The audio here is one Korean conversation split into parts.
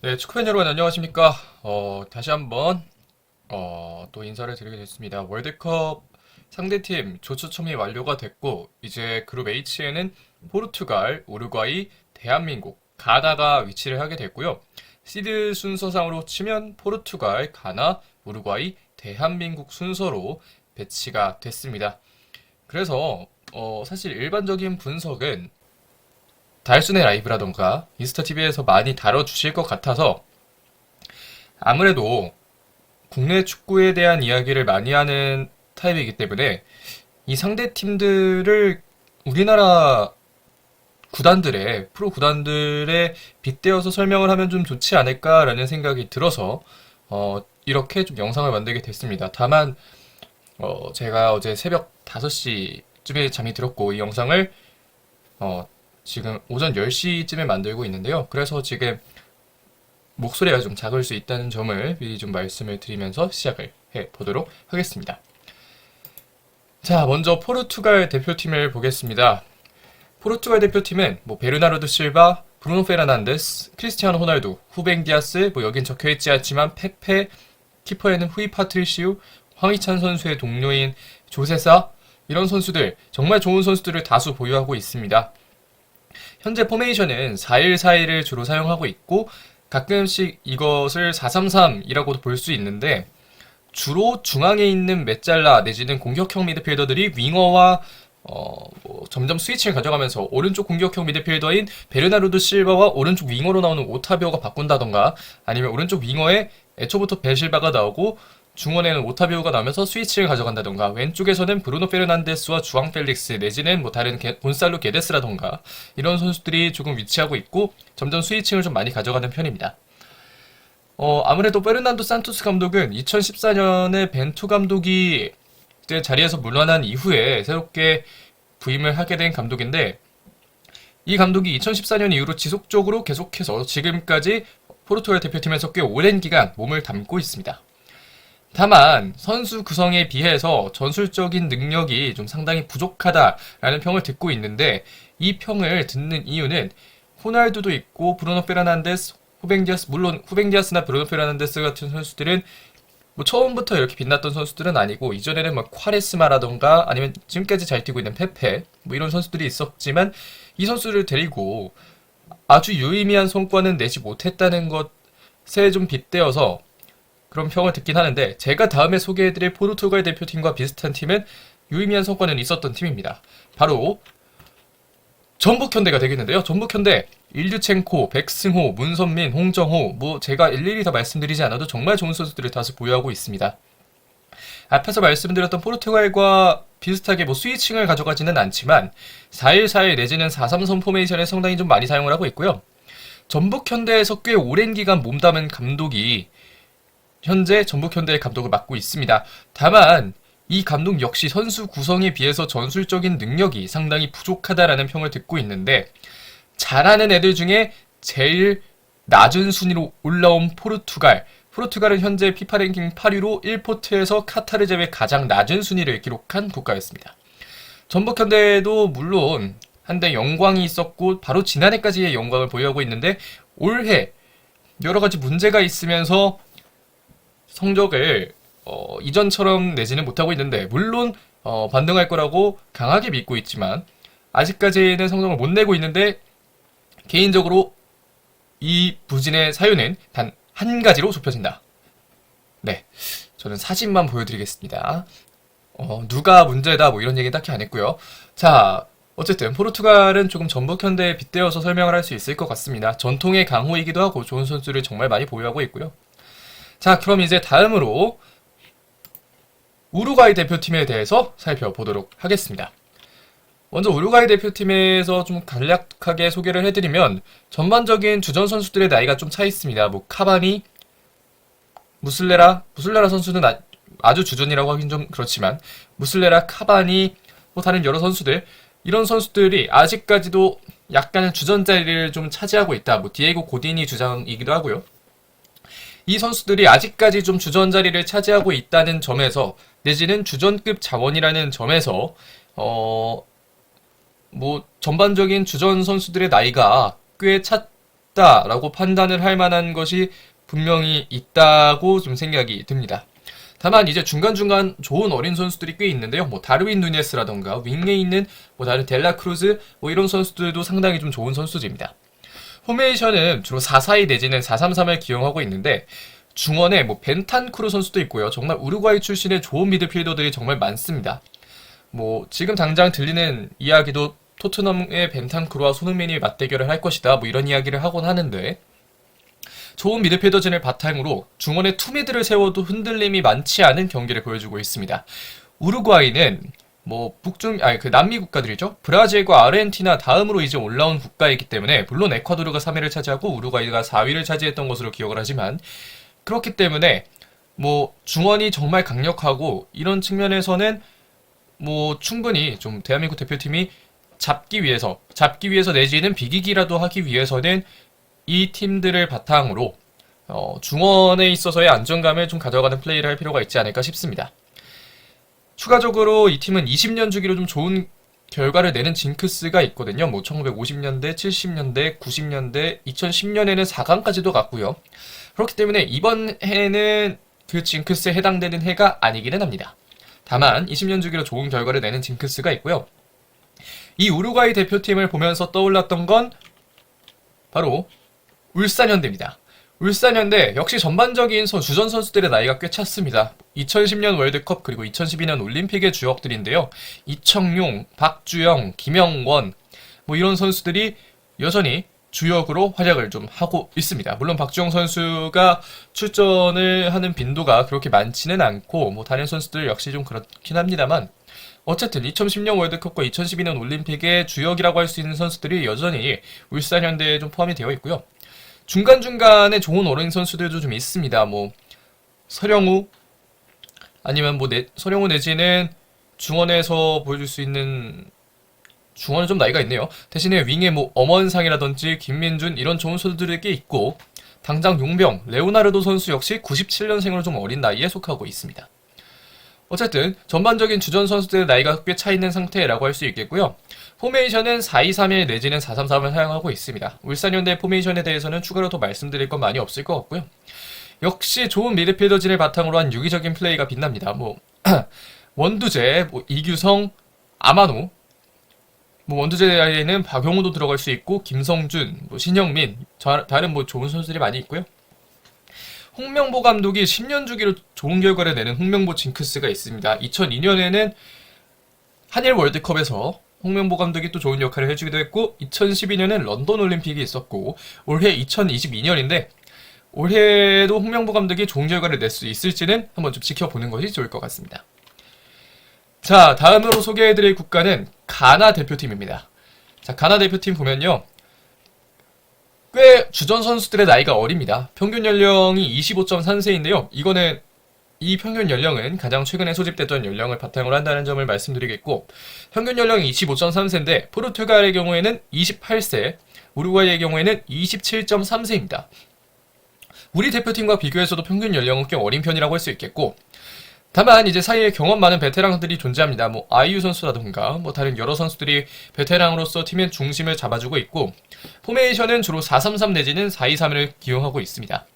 네, 축구팬 여러분 안녕하십니까? 다시 한번 또 인사를 드리게 됐습니다. 월드컵 상대팀 조추첨이 완료가 됐고 이제 그룹 H에는 포르투갈, 우루과이, 대한민국, 가나가 위치를 하게 됐고요. 시드 순서상으로 치면 포르투갈, 가나, 우루과이, 대한민국 순서로 배치가 됐습니다. 그래서 사실 일반적인 분석은 달순의 라이브라던가 인스타TV에서 많이 다뤄주실 것 같아서 아무래도 국내 축구에 대한 이야기를 많이 하는 타입이기 때문에 이 상대 팀들을 우리나라 구단들의 프로 구단들의 빗대어서 설명을 하면 좀 좋지 않을까라는 생각이 들어서 이렇게 좀 영상을 만들게 됐습니다. 다만 제가 어제 새벽 5시쯤에 잠이 들었고 이 영상을 어, 지금 오전 10시쯤에 만들고 있는데요. 그래서 지금 목소리가 좀 작을 수 있다는 점을 미리 좀 말씀을 드리면서 시작을 해 보도록 하겠습니다. 자, 먼저 포르투갈 대표팀을 보겠습니다. 포르투갈 대표팀은 뭐 베르나르도 실바, 브루노 페르난데스, 크리스티아노 호날두, 후벤 디아스, 뭐 여긴 적혀있지 않지만 페페, 키퍼에는 후이 파트리시우, 황희찬 선수의 동료인 조세사, 이런 선수들, 정말 좋은 선수들을 다수 보유하고 있습니다. 현재 포메이션은 4-1-4-1을 주로 사용하고 있고 가끔씩 이것을 4-3-3이라고도 볼 수 있는데 주로 중앙에 있는 메잘라 내지는 공격형 미드필더들이 윙어와 점점 스위칭을 가져가면서 오른쪽 공격형 미드필더인 베르나르도 실바와 오른쪽 윙어로 나오는 오타비오가 바꾼다던가 아니면 오른쪽 윙어에 애초부터 베실바가 나오고 중원에는 오타비오가 나오면서 스위칭을 가져간다던가 왼쪽에서는 브루노 페르난데스와 주앙 펠릭스 내지는 뭐 다른 곤살로 게데스라던가 이런 선수들이 조금 위치하고 있고 점점 스위칭을 좀 많이 가져가는 편입니다. 아무래도 페르난도 산토스 감독은 2014년에 벤투 감독이 이제 자리에서 물러난 이후에 새롭게 부임을 하게 된 감독인데 이 감독이 2014년 이후로 지속적으로 계속해서 지금까지 포르투갈 대표팀에서 꽤 오랜 기간 몸을 담고 있습니다. 다만 선수 구성에 비해서 전술적인 능력이 좀 상당히 부족하다라는 평을 듣고 있는데 이 평을 듣는 이유는 호날두도 있고 브루노 페르난데스, 후벤 디아스 물론 후벤 디아스나 브루노 페르난데스 같은 선수들은 뭐 처음부터 이렇게 빛났던 선수들은 아니고 이전에는 막 콰레스마라던가 아니면 지금까지 잘 뛰고 있는 페페 뭐 이런 선수들이 있었지만 이 선수를 데리고 아주 유의미한 성과는 내지 못했다는 것에 좀 빗대어서 그런 평을 듣긴 하는데 제가 다음에 소개해드릴 포르투갈 대표팀과 비슷한 팀은 유의미한 성과는 있었던 팀입니다. 바로 전북현대가 되겠는데요. 전북현대 일류첸코, 백승호, 문선민, 홍정호 뭐 제가 일일이 다 말씀드리지 않아도 정말 좋은 선수들을 다수 보유하고 있습니다. 앞에서 말씀드렸던 포르투갈과 비슷하게 뭐 스위칭을 가져가지는 않지만 4-1-4-1 내지는 4-3-3 포메이션에 상당히 좀 많이 사용을 하고 있고요. 전북현대에서 꽤 오랜 기간 몸담은 감독이 현재 전북현대의 감독을 맡고 있습니다. 다만 이 감독 역시 선수 구성에 비해서 전술적인 능력이 상당히 부족하다라는 평을 듣고 있는데 잘하는 애들 중에 제일 낮은 순위로 올라온 포르투갈은 현재 피파 랭킹 8위로 1포트에서 카타르 제외 가장 낮은 순위를 기록한 국가였습니다. 전북현대도 물론 한때 영광이 있었고 바로 지난해까지의 영광을 보유하고 있는데 올해 여러 가지 문제가 있으면서 성적을 이전처럼 내지는 못하고 있는데 물론 반등할 거라고 강하게 믿고 있지만 아직까지는 성적을 못 내고 있는데 개인적으로 이 부진의 사유는 단 한 가지로 좁혀진다. 네, 저는 사진만 보여드리겠습니다. 누가 문제다 뭐 이런 얘기는 딱히 안 했고요. 자, 어쨌든 포르투갈은 조금 전북현대에 빗대어서 설명을 할 수 있을 것 같습니다. 전통의 강호이기도 하고 좋은 선수를 정말 많이 보유하고 있고요. 자, 그럼 이제 다음으로 우루과이 대표팀에 대해서 살펴보도록 하겠습니다. 먼저 우루과이 대표팀에서 좀 간략하게 소개를 해드리면 전반적인 주전 선수들의 나이가 좀 차 있습니다. 뭐 카바니, 무슬레라 선수는 아주 주전이라고 하긴 좀 그렇지만 무슬레라, 카바니, 뭐 다른 여러 선수들 이런 선수들이 아직까지도 약간의 주전 자리를 좀 차지하고 있다. 뭐 디에고 고디니 주장이기도 하고요. 이 선수들이 아직까지 좀 주전 자리를 차지하고 있다는 점에서 내지는 주전급 자원이라는 점에서 뭐 전반적인 주전 선수들의 나이가 꽤 있다라고 판단을 할 만한 것이 분명히 있다고 좀 생각이 듭니다. 다만 이제 중간중간 좋은 어린 선수들이 꽤 있는데요. 뭐 다르윈 누네스라던가 윙에 있는 뭐 다른 델라 크루즈 뭐 이런 선수들도 상당히 좀 좋은 선수들입니다. 포메이션은 주로 4-4-2 내지는 4-3-3을 기용하고 있는데 중원에 뭐 벤탄쿠르 선수도 있고요. 정말 우루과이 출신의 좋은 미드필더들이 정말 많습니다. 뭐 지금 당장 들리는 이야기도 토트넘의 벤탄쿠르와 손흥민이 맞대결을 할 것이다. 뭐 이런 이야기를 하곤 하는데 좋은 미드필더진을 바탕으로 중원에 투미드를 세워도 흔들림이 많지 않은 경기를 보여주고 있습니다. 우루과이는 뭐 그 남미 국가들이죠. 브라질과 아르헨티나 다음으로 이제 올라온 국가이기 때문에 물론 에콰도르가 3위를 차지하고 우루과이가 4위를 차지했던 것으로 기억을 하지만 그렇기 때문에 뭐 중원이 정말 강력하고 이런 측면에서는 뭐 충분히 좀 대한민국 대표팀이 잡기 위해서 내지는 비기기라도 하기 위해서는 이 팀들을 바탕으로 중원에 있어서의 안정감을 좀 가져가는 플레이를 할 필요가 있지 않을까 싶습니다. 추가적으로 이 팀은 20년 주기로 좀 좋은 결과를 내는 징크스가 있거든요. 뭐 1950년대, 70년대, 90년대, 2010년에는 4강까지도 갔고요. 그렇기 때문에 이번 해는 그 징크스에 해당되는 해가 아니기는 합니다. 다만 20년 주기로 좋은 결과를 내는 징크스가 있고요. 이 우루과이 대표팀을 보면서 떠올랐던 건 바로 울산현대입니다. 울산현대 역시 전반적인 주전 선수들의 나이가 꽤 찼습니다. 2010년 월드컵 그리고 2012년 올림픽의 주역들인데요. 이청용, 박주영, 김영원 뭐 이런 선수들이 여전히 주역으로 활약을 좀 하고 있습니다. 물론 박주영 선수가 출전을 하는 빈도가 그렇게 많지는 않고 뭐 다른 선수들 역시 좀 그렇긴 합니다만 어쨌든 2010년 월드컵과 2012년 올림픽의 주역이라고 할 수 있는 선수들이 여전히 울산현대에 좀 포함이 되어 있고요. 중간중간에 좋은 어린 선수들도 좀 있습니다. 뭐 서령우 아니면 뭐 서령우 내지는 중원에서 보여줄 수 있는 중원은 좀 나이가 있네요. 대신에 윙에 뭐 엄원상이라든지 김민준 이런 좋은 선수들이 꽤 있고 당장 용병 레오나르도 선수 역시 97년생으로 좀 어린 나이에 속하고 있습니다. 어쨌든 전반적인 주전 선수들의 나이가 꽤 차 있는 상태라고 할 수 있겠고요. 포메이션은 4-2-3-1 내지는 4-3-3을 사용하고 있습니다. 울산현대 포메이션에 대해서는 추가로 더 말씀드릴 건 많이 없을 것 같고요. 역시 좋은 미드필더진을 바탕으로 한 유기적인 플레이가 빛납니다. 뭐 원두재, 뭐 이규성, 아마노, 뭐 원두재에는 박용우도 들어갈 수 있고 김성준, 뭐 신영민, 다른 뭐 좋은 선수들이 많이 있고요. 홍명보 감독이 10년 주기로 좋은 결과를 내는 홍명보 징크스가 있습니다. 2002년에는 한일 월드컵에서 홍명보 감독이 또 좋은 역할을 해주기도 했고 2012년엔 런던 올림픽이 있었고 올해 2022년인데 올해도 홍명보 감독이 좋은 결과를 낼 수 있을지는 한번 좀 지켜보는 것이 좋을 것 같습니다. 자, 다음으로 소개해드릴 국가는 가나 대표팀입니다. 자, 가나 대표팀 보면요. 꽤 주전 선수들의 나이가 어립니다. 평균 연령이 25.3세인데요. 이 평균 연령은 가장 최근에 소집됐던 연령을 바탕으로 한다는 점을 말씀드리겠고 평균 연령이 25.3세인데 포르투갈의 경우에는 28세, 우루과이의 경우에는 27.3세입니다. 우리 대표팀과 비교해서도 평균 연령은 꽤 어린 편이라고 할 수 있겠고 다만 이제 사이에 경험 많은 베테랑들이 존재합니다. 뭐 아이유 선수라든가 뭐 다른 여러 선수들이 베테랑으로서 팀의 중심을 잡아주고 있고 포메이션은 주로 4-3-3 내지는 4-2-3을 기용하고 있습니다.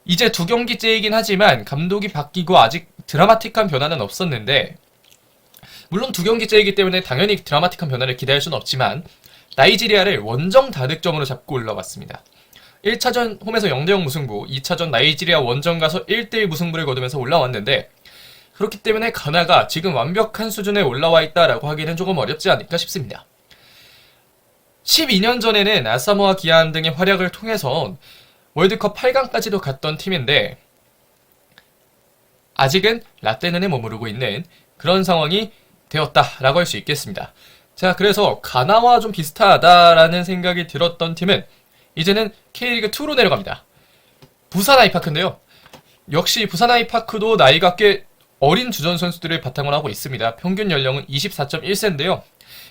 이제 2경기째이긴 하지만 감독이 바뀌고 아직 드라마틱한 변화는 없었는데 물론 2경기째이기 때문에 당연히 드라마틱한 변화를 기대할 수는 없지만 나이지리아를 원정 다득점으로 잡고 올라왔습니다. 1차전 홈에서 0-0 무승부, 2차전 나이지리아 원정 가서 1-1 무승부를 거두면서 올라왔는데 그렇기 때문에 가나가 지금 완벽한 수준에 올라와 있다라고 하기는 조금 어렵지 않을까 싶습니다. 12년 전에는 아사모아 기안 등의 활약을 통해서 월드컵 8강까지도 갔던 팀인데 아직은 라떼는에 머무르고 있는 그런 상황이 되었다라고 할 수 있겠습니다. 자, 그래서 가나와 좀 비슷하다라는 생각이 들었던 팀은 이제는 K리그2로 내려갑니다. 부산 아이파크인데요. 역시 부산 아이파크도 나이가 꽤 어린 주전 선수들을 바탕으로 하고 있습니다. 평균 연령은 24.1세인데요.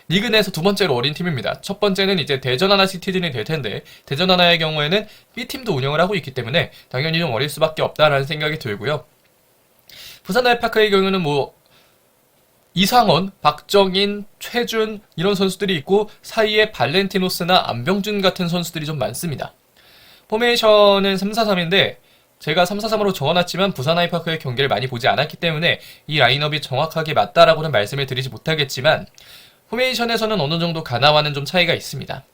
리그 내에서 두 번째로 어린 팀입니다. 첫 번째는 이제 대전하나 시티즌이 될 텐데 대전하나의 경우에는 B팀도 운영을 하고 있기 때문에 당연히 좀 어릴 수밖에 없다라는 생각이 들고요. 부산 아이파크의 경우는 뭐 이상원, 박정인, 최준 이런 선수들이 있고 사이에 발렌티노스나 안병준 같은 선수들이 좀 많습니다. 포메이션은 3-4-3인데 제가 3-4-3으로 적어놨지만 부산 아이파크의 경기를 많이 보지 않았기 때문에 이 라인업이 정확하게 맞다라고는 말씀을 드리지 못하겠지만 포메이션에서는 어느 정도 가나와는 좀 차이가 있습니다.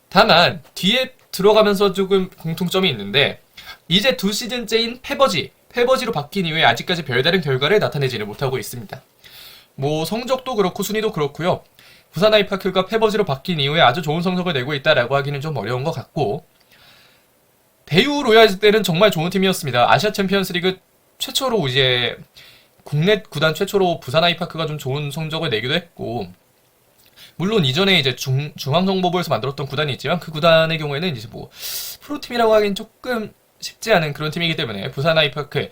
다만 뒤에 들어가면서 조금 공통점이 있는데 이제 2시즌째인 페버지로 바뀐 이후에 아직까지 별다른 결과를 나타내지는 못하고 있습니다. 뭐 성적도 그렇고 순위도 그렇고요. 부산 아이파크가 페버지로 바뀐 이후에 아주 좋은 성적을 내고 있다라고 하기는 좀 어려운 것 같고 대우 로얄즈 때는 정말 좋은 팀이었습니다. 아시아 챔피언스 리그 최초로 이제 국내 구단 최초로 부산 아이파크가 좀 좋은 성적을 내기도 했고 물론 이전에 이제 중앙정보부에서 만들었던 구단이 있지만 그 구단의 경우에는 이제 뭐 프로팀이라고 하긴 조금 쉽지 않은 그런 팀이기 때문에 부산 아이파크의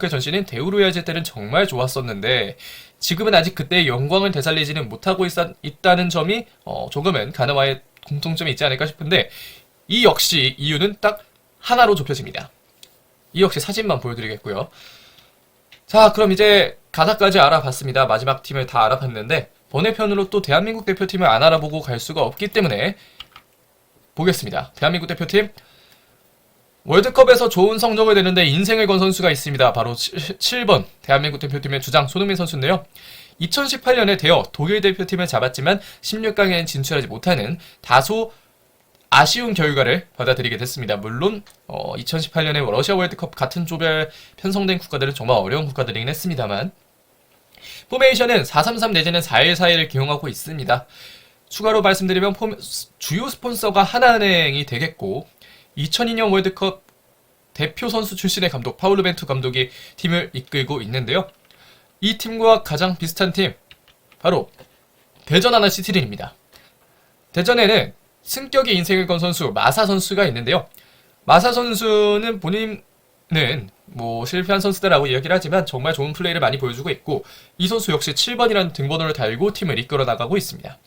전신인 대우 로얄즈 때는 정말 좋았었는데 지금은 아직 그때의 영광을 되살리지는 못하고 있다는 점이 조금은 가나와의 공통점이 있지 않을까 싶은데 이 역시 이유는 딱 하나로 좁혀집니다. 이 역시 사진만 보여드리겠고요. 자, 그럼 이제 가나까지 알아봤습니다. 마지막 팀을 다 알아봤는데 번외편으로 또 대한민국 대표팀을 안 알아보고 갈 수가 없기 때문에 보겠습니다. 대한민국 대표팀 월드컵에서 좋은 성적을 내는데 인생을 건 선수가 있습니다. 바로 7번 대한민국 대표팀의 주장 손흥민 선수인데요. 2018년에 대여 독일 대표팀을 잡았지만 16강에는 진출하지 못하는 다소 아쉬운 결과를 받아들이게 됐습니다. 물론 2018년에 러시아 월드컵 같은 조별 편성된 국가들은 정말 어려운 국가들이긴 했습니다만 포메이션은 4-3-3 내지는 4-1-4-1을 기용하고 있습니다. 추가로 말씀드리면 주요 스폰서가 하나은행이 되겠고 2002년 월드컵 대표 선수 출신의 감독 파울루 벤투 감독이 팀을 이끌고 있는데요. 이 팀과 가장 비슷한 팀 바로 대전 하나 시티즌입니다. 대전에는 승격의 인생을 건 선수 마사 선수가 있는데요. 마사 선수는 본인은 뭐 실패한 선수다라고 이야기를 하지만 정말 좋은 플레이를 많이 보여주고 있고 이 선수 역시 7번이라는 등번호를 달고 팀을 이끌어 나가고 있습니다.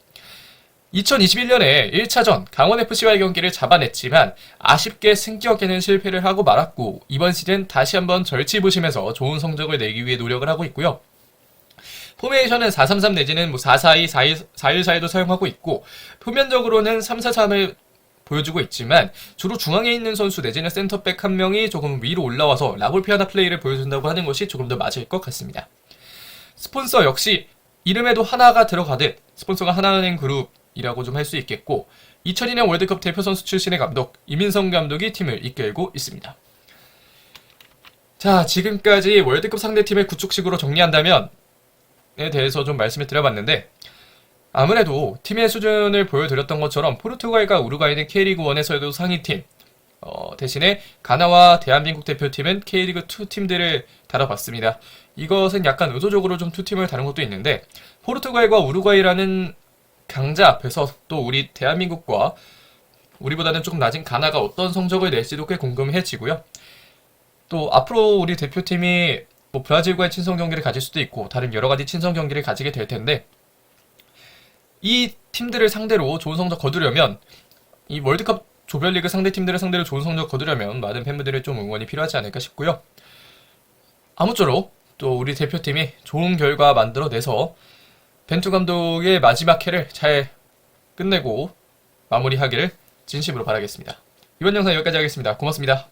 2021년에 1차전 강원FC와의 경기를 잡아냈지만 아쉽게 승격에는 실패를 하고 말았고 이번 시즌 다시 한번 절치부심해서 좋은 성적을 내기 위해 노력을 하고 있고요. 포메이션은 4-3-3 내지는 뭐 4-4-2, 4-1-4-1도 사용하고 있고 표면적으로는 3-4-3을 보여주고 있지만 주로 중앙에 있는 선수 내지는 센터백 한 명이 조금 위로 올라와서 라골피아나 플레이를 보여준다고 하는 것이 조금 더 맞을 것 같습니다. 스폰서 역시 이름에도 하나가 들어가듯 스폰서가 하나은행 그룹이라고 좀 할 수 있겠고 2002년 월드컵 대표 선수 출신의 감독 이민성 감독이 팀을 이끌고 있습니다. 자, 지금까지 월드컵 상대팀을 구축식으로 정리한다면 에 대해서 좀 말씀을 드려봤는데 아무래도 팀의 수준을 보여드렸던 것처럼 포르투갈과 우루과이는 K리그 1에서도 상위팀 대신에 가나와 대한민국 대표팀은 K리그 2 팀들을 다뤄봤습니다. 이것은 약간 의도적으로 좀 두 팀을 다룬 것도 있는데 포르투갈과 우루과이라는 강자 앞에서 또 우리 대한민국과 우리보다는 조금 낮은 가나가 어떤 성적을 낼지도 꽤 궁금해지고요. 또 앞으로 우리 대표팀이 뭐 브라질과의 친선 경기를 가질 수도 있고 다른 여러 가지 친선 경기를 가지게 될 텐데 이 팀들을 상대로 좋은 성적 거두려면 이 월드컵 조별리그 상대 팀들을 상대로 좋은 성적 거두려면 많은 팬분들의 좀 응원이 필요하지 않을까 싶고요. 아무쪼록 또 우리 대표팀이 좋은 결과 만들어내서 벤투 감독의 마지막 해를 잘 끝내고 마무리하기를 진심으로 바라겠습니다. 이번 영상 여기까지 하겠습니다. 고맙습니다.